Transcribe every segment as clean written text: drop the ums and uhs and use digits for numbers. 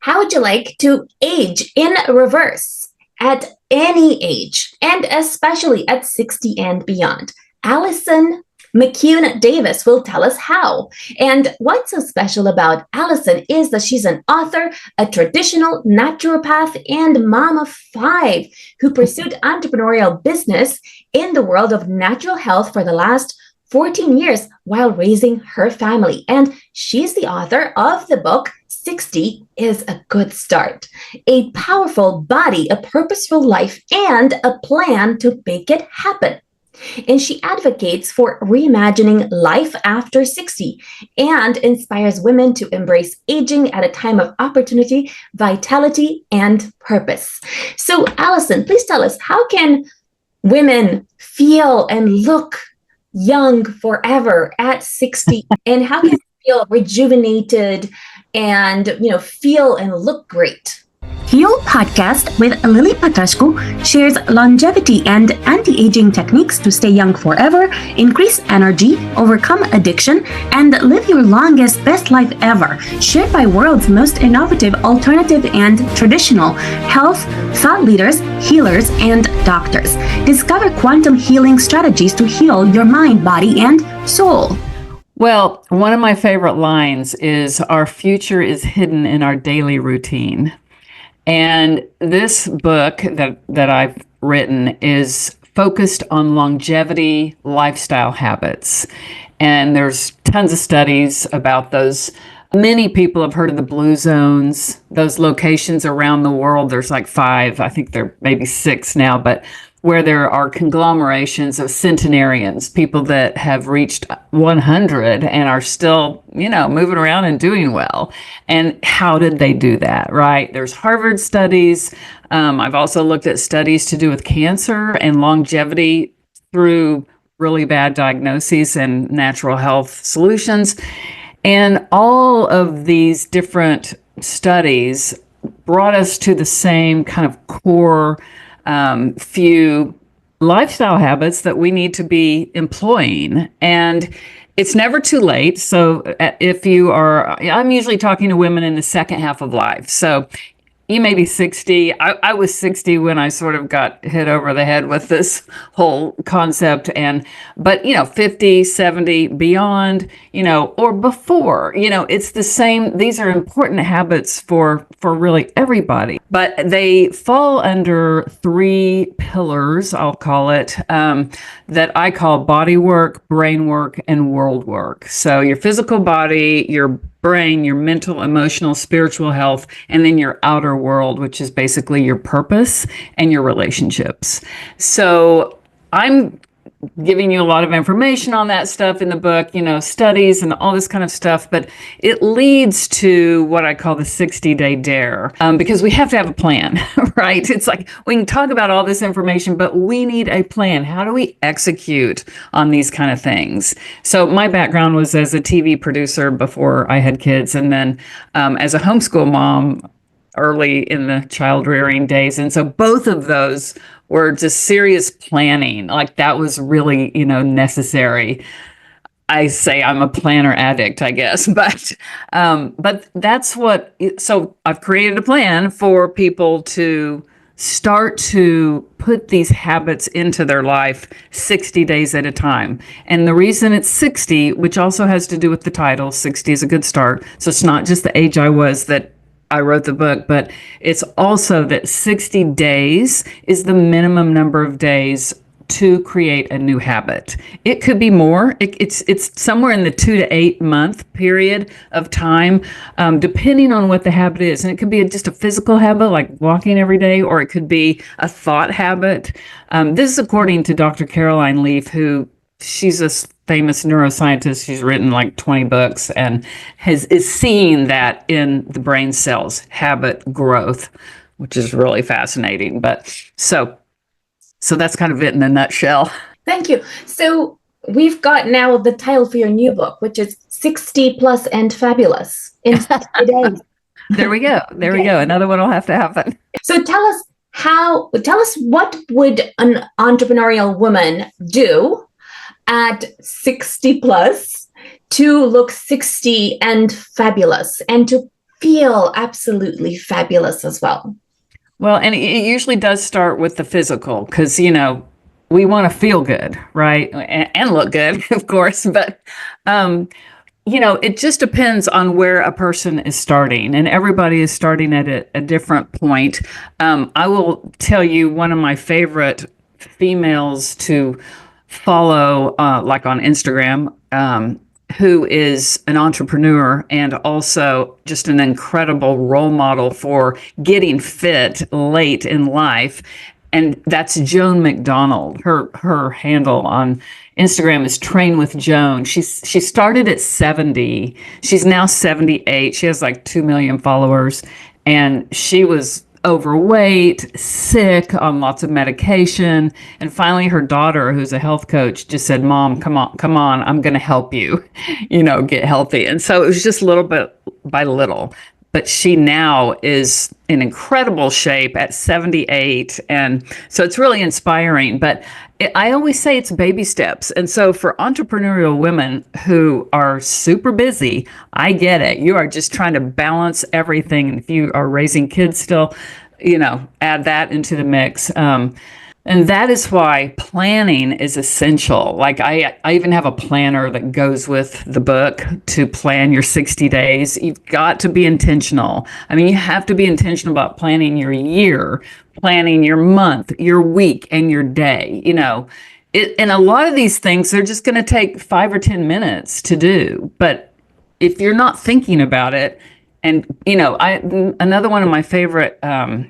How would you like to age in reverse at any age, and especially at 60 and beyond? Allison McCune Davis will tell us how. And what's so special about Allison is that she's an author, a traditional naturopath, and mom of 5 who pursued entrepreneurial business in the world of natural health for the last 14 years while raising her family. And she's the author of the book 60 is a Good Start, a powerful body, a purposeful life, and a plan to make it happen. And she advocates for reimagining life after 60 and inspires women to embrace aging at a time of opportunity, vitality, and purpose. So, Allison, please tell us, how can women feel and look young forever at 60, and how can you feel rejuvenated and feel and look great? Heal Podcast with Lily Patashku shares longevity and anti-aging techniques to stay young forever, increase energy, overcome addiction, and live your longest, best life ever. Shared by world's most innovative, alternative, and traditional health thought leaders, healers, and doctors. Discover quantum healing strategies to heal your mind, body, and soul. Well, one of my favorite lines is, "Our future is hidden in our daily routine." And this book that I've written is focused on longevity lifestyle habits. And there's tons of studies about those. Many people have heard of the blue zones, those locations around the world. There's like 5, I think there may be 6 now, but where there are conglomerations of centenarians, people that have reached 100 and are still, moving around and doing well. And how did they do that, right? There's Harvard studies. I've also looked at studies to do with cancer and longevity through really bad diagnoses and natural health solutions. And all of these different studies brought us to the same kind of core few lifestyle habits that we need to be employing. And it's never too late. So if you are, I'm usually talking to women in the second half of life. So you may be 60. I was 60 when I sort of got hit over the head with this whole concept. But 50, 70, beyond, or before, it's the same. These are important habits for really everybody, but they fall under 3 pillars, I'll call it, that I call body work, brain work, and world work. So your physical body, your brain, your mental, emotional, spiritual health, and then your outer world, which is basically your purpose and your relationships. So I'm giving you a lot of information on that stuff in the book, studies and all this kind of stuff, but it leads to what I call the 60-day dare, because we have to have a plan, right? It's like we can talk about all this information, but we need a plan. How do we execute on these kind of things? So my background was as a TV producer before I had kids, and then as a homeschool mom early in the child rearing days. And so both of those were just serious planning. Like that was really, necessary. I say I'm a planner addict, I guess, but that's so I've created a plan for people to start to put these habits into their life 60 days at a time. And the reason it's 60, which also has to do with the title, 60 is a good start. So it's not just the age I was that I wrote the book, but it's also that 60 days is the minimum number of days to create a new habit. It could be more. It's somewhere in the 2 to 8 month period of time, depending on what the habit is. And it could be just a physical habit like walking every day, or it could be a thought habit. This is according to Dr. Caroline Leaf, she's a famous neuroscientist. She's written like 20 books and is seeing that in the brain cells, habit growth, which is really fascinating. But so that's kind of it in a nutshell. Thank you. So we've got now the title for your new book, which is 60 Plus and Fabulous in 60 days. There we go. There we go. Another one will have to happen. So tell us what would an entrepreneurial woman do at 60 plus to look 60 and fabulous and to feel absolutely fabulous as well. Well, and it usually does start with the physical because, we want to feel good, right? And look good, of course. But, it just depends on where a person is starting, and everybody is starting at a different point. I will tell you one of my favorite females to follow, like on Instagram, who is an entrepreneur and also just an incredible role model for getting fit late in life. And that's Joan McDonald. Her handle on Instagram is Train with Joan. She started at 70. She's now 78. She has like 2 million followers. And she was overweight, sick, on lots of medication. And finally her daughter, who's a health coach, just said, "Mom, come on, I'm going to help you, get healthy." And so it was just little bit by little. But she now is in incredible shape at 78. And so it's really inspiring. But I always say it's baby steps. And so for entrepreneurial women who are super busy, I get it. You are just trying to balance everything. And if you are raising kids still, add that into the mix. And that is why planning is essential. Like I even have a planner that goes with the book to plan your 60 days. You've got to be intentional. I mean, you have to be intentional about planning your year, planning your month, your week, and your day. And a lot of these things, they're just going to take 5 or 10 minutes to do. But if you're not thinking about it, and, another one of my favorite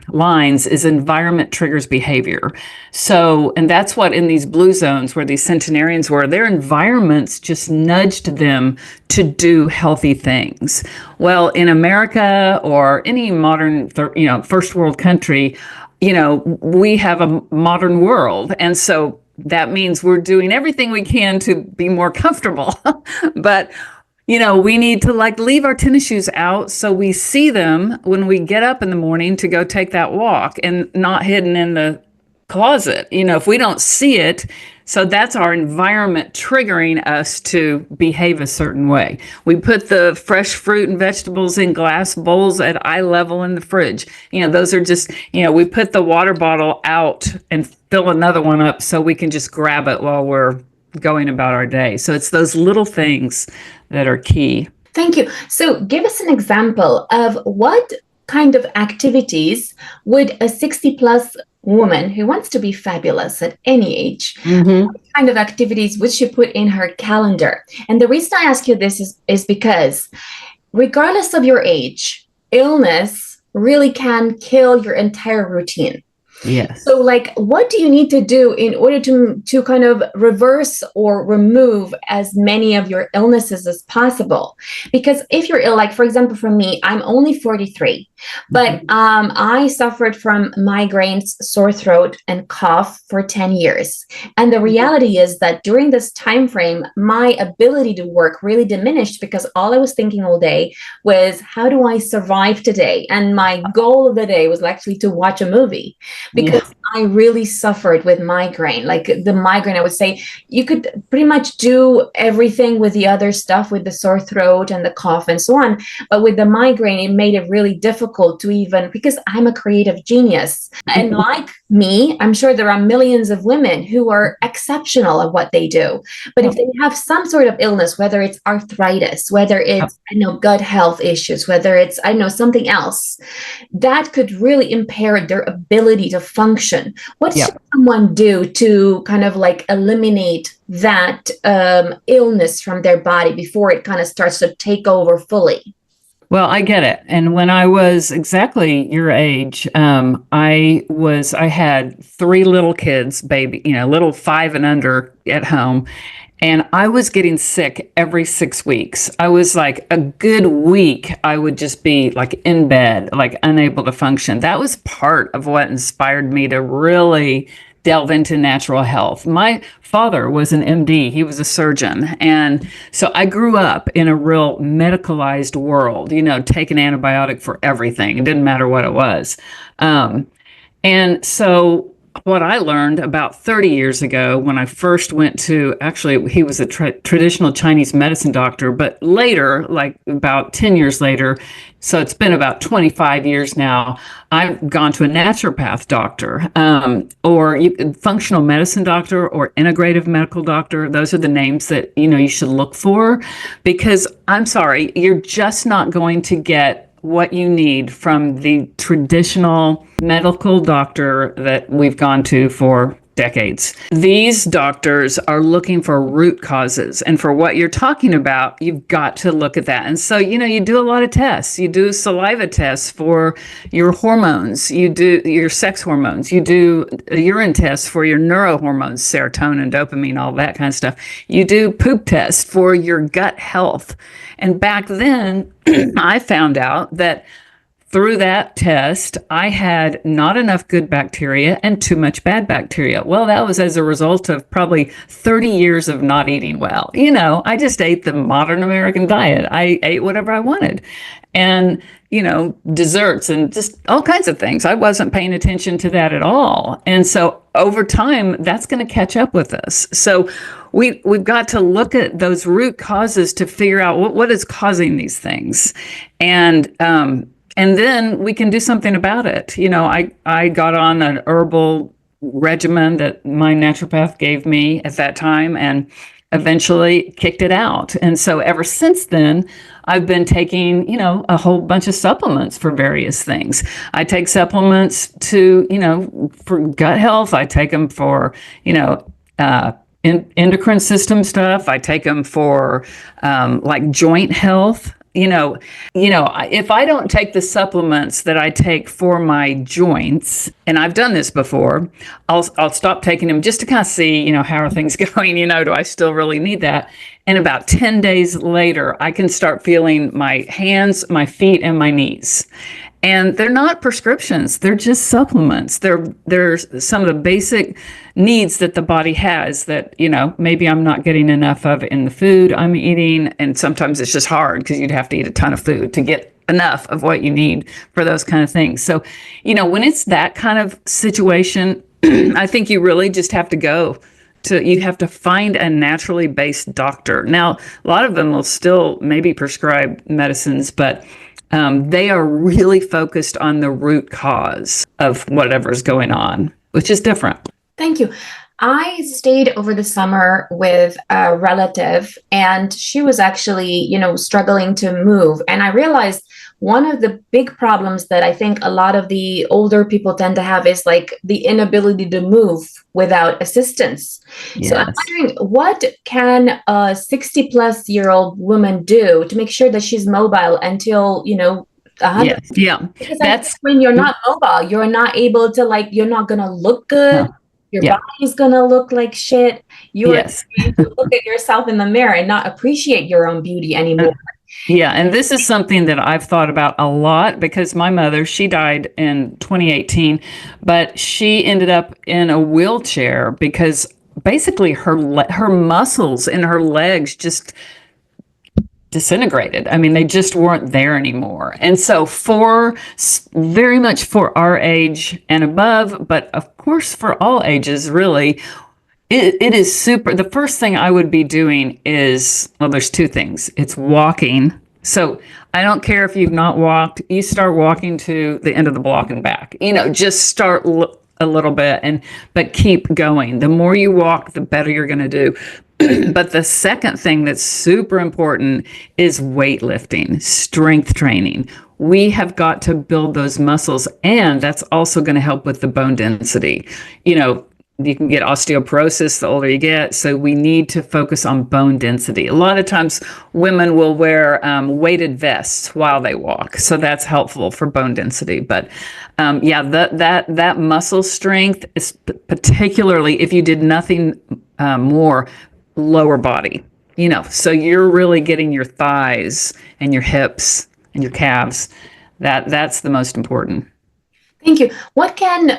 lines is environment triggers behavior. So, and that's what in these blue zones where these centenarians were, their environments just nudged them to do healthy things. Well, in America or any modern, first world country, we have a modern world. And so that means we're doing everything we can to be more comfortable. But we need to leave our tennis shoes out so we see them when we get up in the morning to go take that walk and not hidden in the closet. If we don't see it, so that's our environment triggering us to behave a certain way. We put the fresh fruit and vegetables in glass bowls at eye level in the fridge. Those are just, we put the water bottle out and fill another one up so we can just grab it while we're going about our day. So it's those little things that are key. Thank you. So give us an example of what kind of activities would a 60 plus woman who wants to be fabulous at any age, what kind of activities would she put in her calendar? And the reason I ask you this is because regardless of your age, illness really can kill your entire routine. Yes. So what do you need to do in order to kind of reverse or remove as many of your illnesses as possible? Because if you're ill, for example, for me, I'm only 43, but I suffered from migraines, sore throat, and cough for 10 years. And the reality is that during this time frame, my ability to work really diminished because all I was thinking all day was, how do I survive today? And my goal of the day was actually to watch a movie. Because I really suffered with migraine. The migraine, I would say you could pretty much do everything with the other stuff, with the sore throat and the cough and so on. But with the migraine, it made it really difficult to even, because I'm a creative genius. And like me, I'm sure there are millions of women who are exceptional at what they do. But if they have some sort of illness, whether it's arthritis, whether it's, gut health issues, whether it's, something else, that could really impair their ability to function. What should someone do to kind of eliminate that illness from their body before it kind of starts to take over fully? Well, I get it. And when I was exactly your age, I had 3 little kids, little 5 and under at home. And I was getting sick every 6 weeks. I was a good week, I would just be in bed, unable to function. That was part of what inspired me to really delve into natural health. My father was an MD. He was a surgeon. And so I grew up in a real medicalized world, take an antibiotic for everything. It didn't matter what it was. And so what I learned about 30 years ago when I first went to, actually, he was a traditional Chinese medicine doctor, but later, like about 10 years later, so it's been about 25 years now, I've gone to a naturopath doctor, or functional medicine doctor or integrative medical doctor. Those are the names that, you should look for, because I'm sorry, you're just not going to get what you need from the traditional medical doctor that we've gone to for decades. These doctors are looking for root causes. And for what you're talking about, you've got to look at that. And so, you do a lot of tests. You do saliva tests for your hormones. You do your sex hormones. You do urine tests for your neurohormones, serotonin, dopamine, all that kind of stuff. You do poop tests for your gut health. And back then, I found out that through that test, I had not enough good bacteria and too much bad bacteria. Well, that was as a result of probably 30 years of not eating well. I just ate the modern American diet. I ate whatever I wanted. And, desserts and just all kinds of things. I wasn't paying attention to that at all. And so over time, that's going to catch up with us. So we've got to look at those root causes to figure out what is causing these things. And then we can do something about it. I got on an herbal regimen that my naturopath gave me at that time and eventually kicked it out. And so ever since then, I've been taking, a whole bunch of supplements for various things. I take supplements for gut health. I take them for, endocrine system stuff. I take them for like joint health. If I don't take the supplements that I take for my joints, and I've done this before, I'll stop taking them just to kind of see, how are things going? Do I still really need that? And about 10 days later, I can start feeling my hands, my feet, and my knees. And they're not prescriptions. They're just supplements. They're some of the basic needs that the body has that, maybe I'm not getting enough of in the food I'm eating. And sometimes it's just hard because you'd have to eat a ton of food to get enough of what you need for those kind of things. So, when it's that kind of situation, I think you really just have to you have to find a naturally based doctor. Now, a lot of them will still maybe prescribe medicines, but they are really focused on the root cause of whatever's going on, which is different. Thank you. I stayed over the summer with a relative, and she was actually, struggling to move. And I realized one of the big problems that I think a lot of the older people tend to have is like the inability to move without assistance. Yes. So I'm wondering, what can a 60-plus-year-old woman do to make sure that she's mobile until, 100? Yes. Yeah. Because that's when you're not mobile, you're not able to, you're not going to look good. No. Your body's going to look like shit. You're going to look at yourself in the mirror and not appreciate your own beauty anymore. Yeah. And this is something that I've thought about a lot because my mother, she died in 2018, but she ended up in a wheelchair because basically her muscles in her legs just disintegrated. I mean, they just weren't there anymore. And so very much for our age and above, but of course for all ages, really, it is super. The first thing I would be doing is, well, there's two things. It's walking. So I don't care if you've not walked, you start walking to the end of the block and back, just start a little bit but keep going. The more you walk, the better you're going to do. But the second thing that's super important is weightlifting, strength training. We have got to build those muscles, and that's also going to help with the bone density. You can get osteoporosis the older you get, so we need to focus on bone density. A lot of times women will wear weighted vests while they walk, so that's helpful for bone density. But that muscle strength is particularly if you did nothing more lower body, so you're really getting your thighs and your hips and your calves. That's the most important. Thank you. What can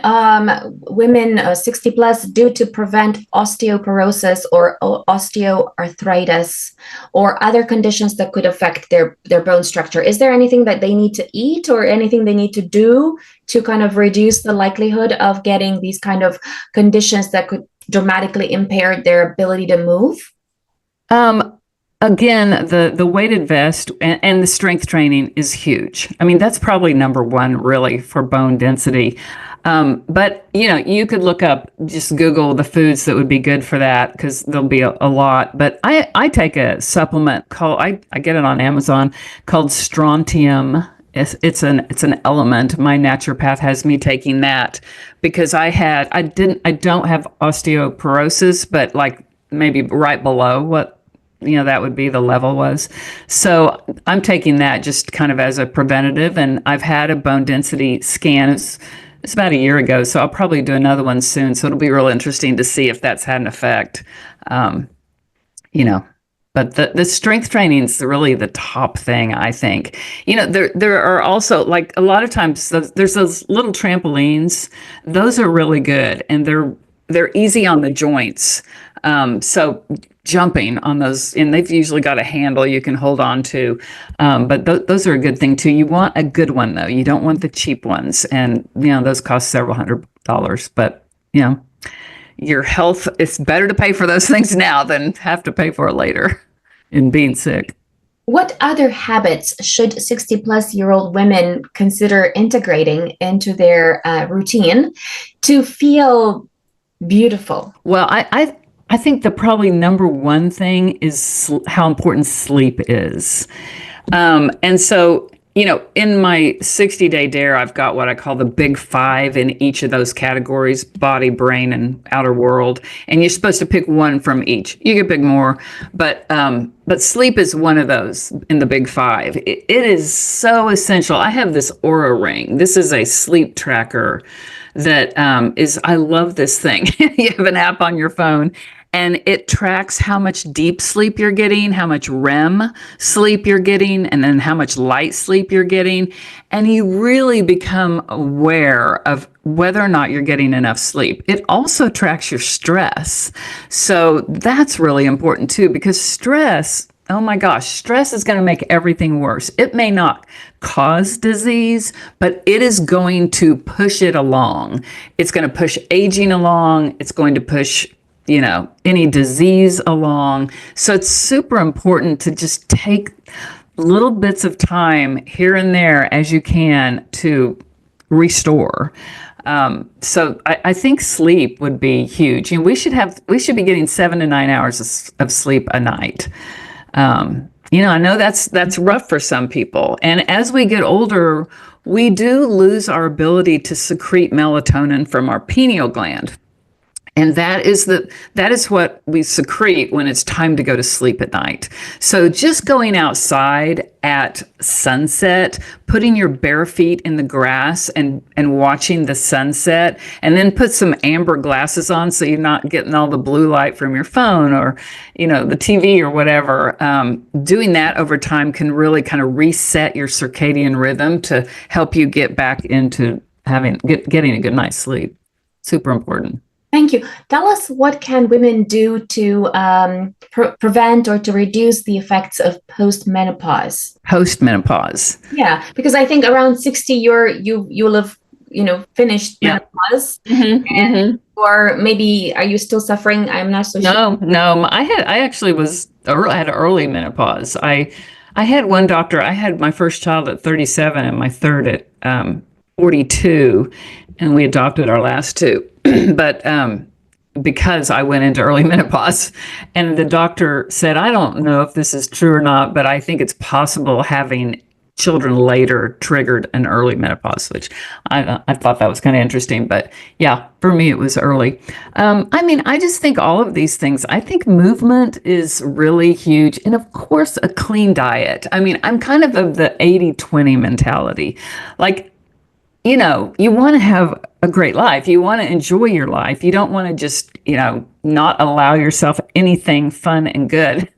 women 60 plus do to prevent osteoporosis or osteoarthritis or other conditions that could affect their bone structure? Is there anything that they need to eat or anything they need to do to kind of reduce the likelihood of getting these kind of conditions that could dramatically impair their ability to move? Again, the weighted vest and the strength training is huge. I mean, that's probably number one really for bone density. But you could look up, just Google the foods that would be good for that because there'll be a lot. But I take a supplement called, I get it on Amazon, called Strontium. It's an element. My naturopath has me taking that because I don't have osteoporosis, but like maybe right below what that would be the level was. So I'm taking that just kind of as a preventative. And I've had a bone density scan. It's about a year ago, so I'll probably do another one soon. So it'll be real interesting to see if that's had an effect. But the strength training is really the top thing, I think. There are also, like, a lot of times there's those little trampolines. Those are really good, and they're easy on the joints. So jumping on those, and they've usually got a handle you can hold on to. But those are a good thing too. You want a good one though. You don't want the cheap ones. And, those cost several $100s, but your health, it's better to pay for those things now than have to pay for it later in being sick. What other habits should 60 plus year old women consider integrating into their routine to feel beautiful? Well, I think the probably number one thing is how important sleep is. And so, in my 60-day dare, I've got what I call the big five in each of those categories: body, brain, and outer world. And you're supposed to pick one from each. You could pick more, but sleep is one of those in the big five. It is so essential. I have this Aura ring. This is a sleep tracker that I love this thing. You have an app on your phone, and it tracks how much deep sleep you're getting, how much REM sleep you're getting, and then how much light sleep you're getting. And you really become aware of whether or not you're getting enough sleep. It also tracks your stress. So that's really important too, because stress, oh my gosh, stress is going to make everything worse. It may not cause disease, but it is going to push it along. It's going to push aging along. It's going to push any disease along. So it's super important to just take little bits of time here and there as you can to restore. So I think sleep would be huge. We should be getting 7 to 9 hours of sleep a night. I know that's rough for some people. And as we get older, we do lose our ability to secrete melatonin from our pineal gland. And that is what we secrete when it's time to go to sleep at night. So just going outside at sunset, putting your bare feet in the grass and watching the sunset, and then put some amber glasses on so you're not getting all the blue light from your phone or, the TV or whatever. Doing that over time can really kind of reset your circadian rhythm to help you get back into getting a good night's sleep. Super important. Thank you. Tell us, what can women do to prevent or to reduce the effects of postmenopause? Postmenopause. Yeah, because I think around 60, you'll have finished menopause, or maybe are you still suffering? I'm not so sure. No. I had early menopause. I had one doctor. I had my first child at 37 and my third at 42, and we adopted our last two. But because I went into early menopause, and the doctor said, I don't know if this is true or not, but I think it's possible having children later triggered an early menopause, which I thought that was kind of interesting. But yeah, for me, it was early. I just think all of these things, I think movement is really huge. And of course, a clean diet. I'm kind of the 80-20 mentality. Like, you want to have a great life. You want to enjoy your life. You don't want to just, not allow yourself anything fun and good.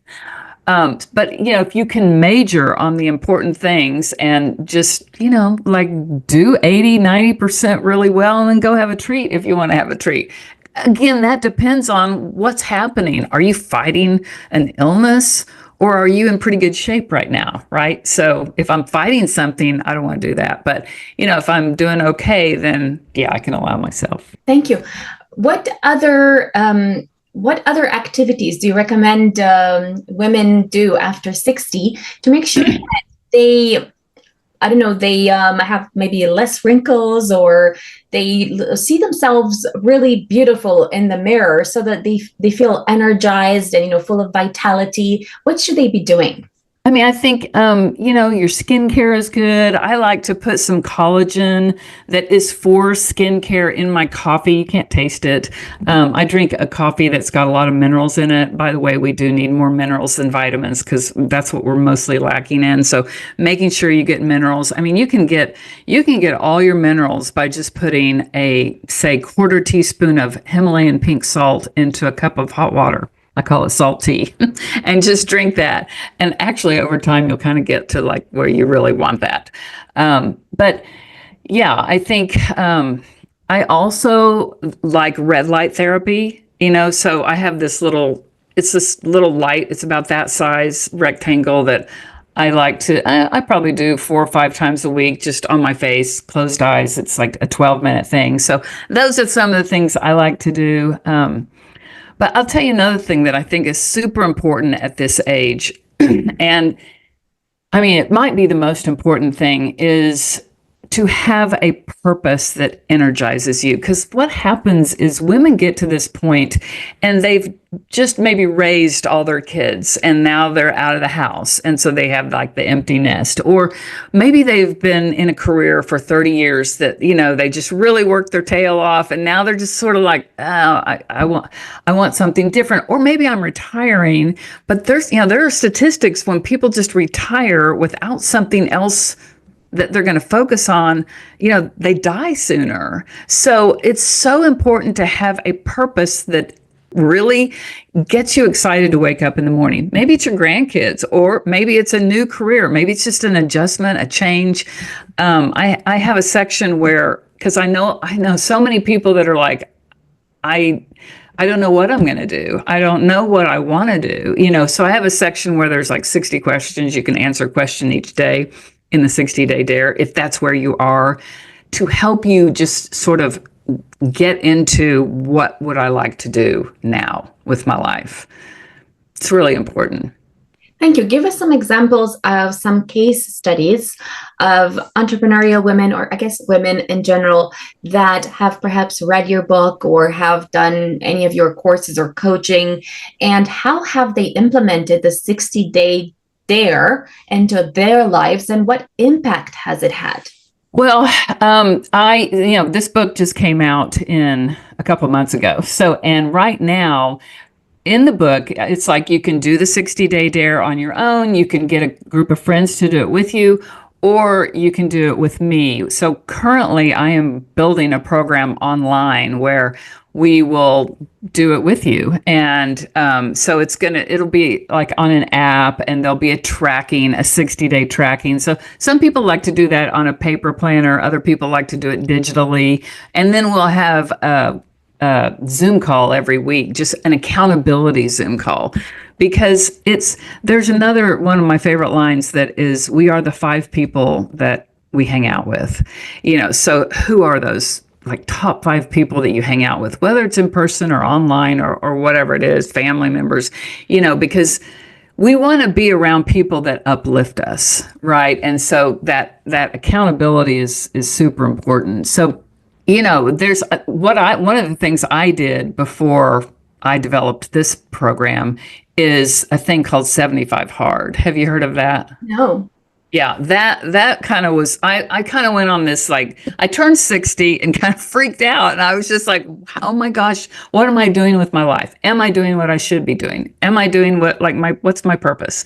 But, if you can major on the important things and just, like do 80, 90% really well and then go have a treat if you want to have a treat. Again, that depends on what's happening. Are you fighting an illness or are you in pretty good shape right now? Right. So if I'm fighting something, I don't want to do that. But, if I'm doing okay, then yeah, I can allow myself. Thank you. What other activities do you recommend women do after 60 to make sure that they, I don't know, they have maybe less wrinkles or they see themselves really beautiful in the mirror so that they feel energized and, full of vitality? What should they be doing? I mean, I think, your skincare is good. I like to put some collagen that is for skincare in my coffee. You can't taste it. I drink a coffee that's got a lot of minerals in it. By the way, we do need more minerals than vitamins because that's what we're mostly lacking in. So making sure you get minerals. I mean, you can get all your minerals by just putting say, quarter teaspoon of Himalayan pink salt into a cup of hot water. I call it salt tea, and just drink that. And actually, over time, you'll kind of get to like where you really want that. But yeah, I think I also like red light therapy, so I have this little light. It's about that size rectangle that I like to, I probably do 4 or 5 times a week, just on my face, closed eyes. It's like a 12-minute thing. So those are some of the things I like to do. But I'll tell you another thing that I think is super important at this age. And I mean, it might be the most important thing is to have a purpose that energizes you. Because what happens is women get to this point and they've just maybe raised all their kids and now they're out of the house. And so they have like the empty nest, or maybe they've been in a career for 30 years that, they just really worked their tail off. And now they're just sort of like, oh, I want something different. Or maybe I'm retiring, but there are statistics when people just retire without something else that they're going to focus on, they die sooner. So it's so important to have a purpose that really gets you excited to wake up in the morning. Maybe it's your grandkids, or maybe it's a new career. Maybe it's just an adjustment, a change. I have a section where, because I know so many people that are like, I don't know what I'm going to do. I don't know what I want to do. So I have a section where there's like 60 questions. You can answer a question each day in the 60-day dare, if that's where you are, to help you just sort of get into what would I like to do now with my life. It's really important. Thank you. Give us some examples of some case studies of entrepreneurial women, or I guess women in general, that have perhaps read your book or have done any of your courses or coaching, and how have they implemented the 60-day dare into their lives, and what impact has it had? Well, this book just came out in a couple of months ago. So, and right now in the book, it's like you can do the 60-day dare on your own. You can get a group of friends to do it with you, or you can do it with me. So currently I am building a program online where we will do it with you. And so it'll be like on an app, and there'll be a 60-day tracking. So some people like to do that on a paper planner. Other people like to do it digitally. And then we'll have a Zoom call every week, just an accountability Zoom call. Because there's another one of my favorite lines that is, we are the 5 people that we hang out with. So who are those like top 5 people that you hang out with, whether it's in person or online or whatever it is, family members, because we want to be around people that uplift us, right? And so that accountability is super important. So, there's one of the things I did before I developed this program is a thing called 75 Hard. Have you heard of that? No. Yeah, that kind of was, I kind of went on this, like, I turned 60 and kind of freaked out. And I was just like, oh my gosh, what am I doing with my life? Am I doing what I should be doing? Am I doing what's my purpose?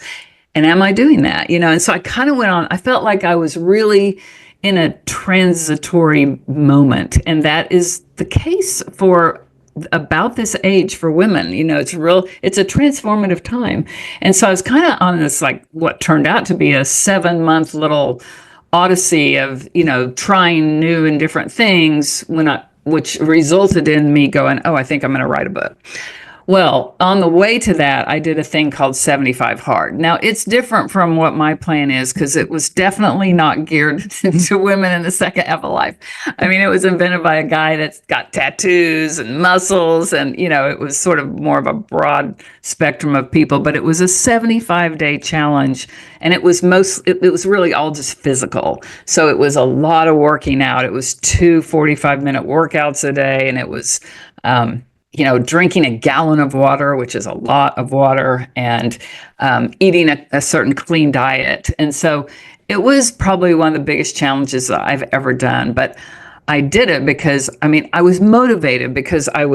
And am I doing that? And so I kind of went on, I felt like I was really in a transitory moment. And that is the case for about this age for women. It's a transformative time. And so I was kind of on this, like, what turned out to be a 7-month little odyssey of, trying new and different things which resulted in me going, oh, I think I'm going to write a book. Well, on the way to that, I did a thing called 75 Hard. Now, it's different from what my plan is, because it was definitely not geared to women in the second half of life. I mean, it was invented by a guy that's got tattoos and muscles, and, it was sort of more of a broad spectrum of people, but it was a 75-day challenge, and it was really all just physical. So it was a lot of working out. It was 2 45-minute workouts a day, and it was, drinking a gallon of water, which is a lot of water, and eating a certain clean diet. And so it was probably one of the biggest challenges that I've ever done. But I did it because, I was motivated because I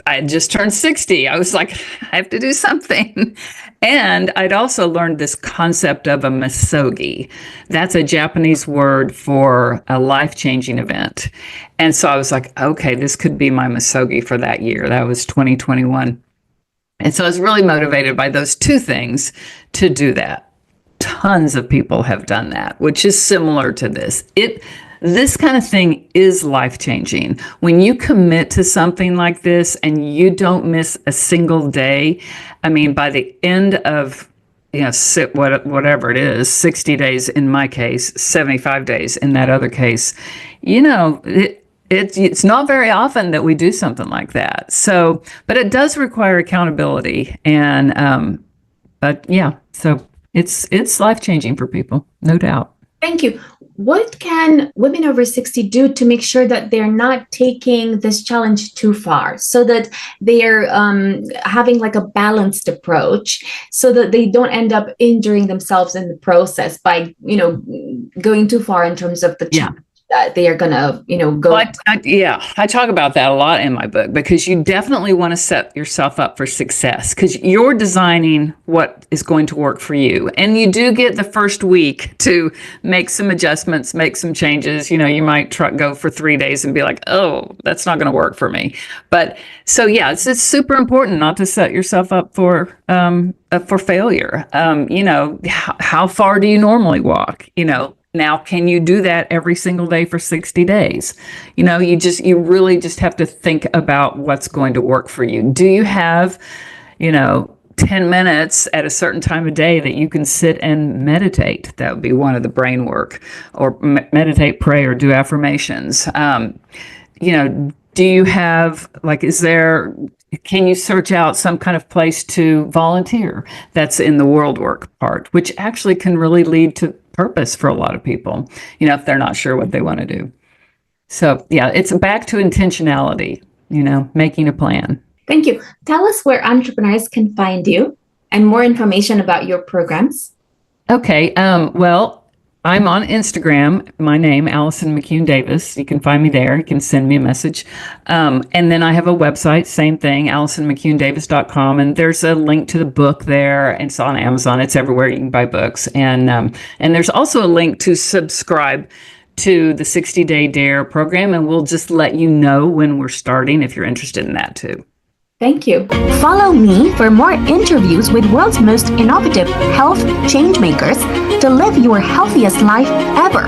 had just turned 60. I was like, I have to do something. And I'd also learned this concept of a misogi. That's a Japanese word for a life-changing event. And so I was like, okay, this could be my misogi for that year. That was 2021. And so I was really motivated by those two things to do that. Tons of people have done that, which is similar to this. This kind of thing is life-changing. When you commit to something like this and you don't miss a single day, by the end of, whatever it is, 60 days in my case, 75 days in that other case, it's not very often that we do something like that. So, but it does require accountability. And, so it's life-changing for people, no doubt. Thank you. What can women over 60 do to make sure that they're not taking this challenge too far, so that they're having like a balanced approach, so that they don't end up injuring themselves in the process by, going too far in terms of the challenge that they are going to, go. Well, I talk about that a lot in my book, because you definitely want to set yourself up for success, because you're designing what is going to work for you. And you do get the first week to make some adjustments, make some changes. You might go for 3 days and be like, oh, that's not going to work for me. But so, it's super important not to set yourself up for failure. How far do you normally walk? Now, can you do that every single day for 60 days? You really just have to think about what's going to work for you. Do you have, 10 minutes at a certain time of day that you can sit and meditate? That would be one of the brain work, or meditate, pray, or do affirmations. Do you have, can you search out some kind of place to volunteer? That's in the world work part, which actually can really lead to purpose for a lot of people, if they're not sure what they want to do. So, it's back to intentionality, making a plan. Thank you. Tell us where entrepreneurs can find you and more information about your programs. Okay. Well, I'm on Instagram, my name, Allison McCune Davis. You can find me there. You can send me a message. And then I have a website, same thing, AllisonMcCuneDavis.com. And there's a link to the book there. It's on Amazon. It's everywhere you can buy books. And there's also a link to subscribe to the 60-Day Dare program. And we'll just let you know when we're starting if you're interested in that too. Thank you. Follow me for more interviews with world's most innovative health change makers to live your healthiest life ever.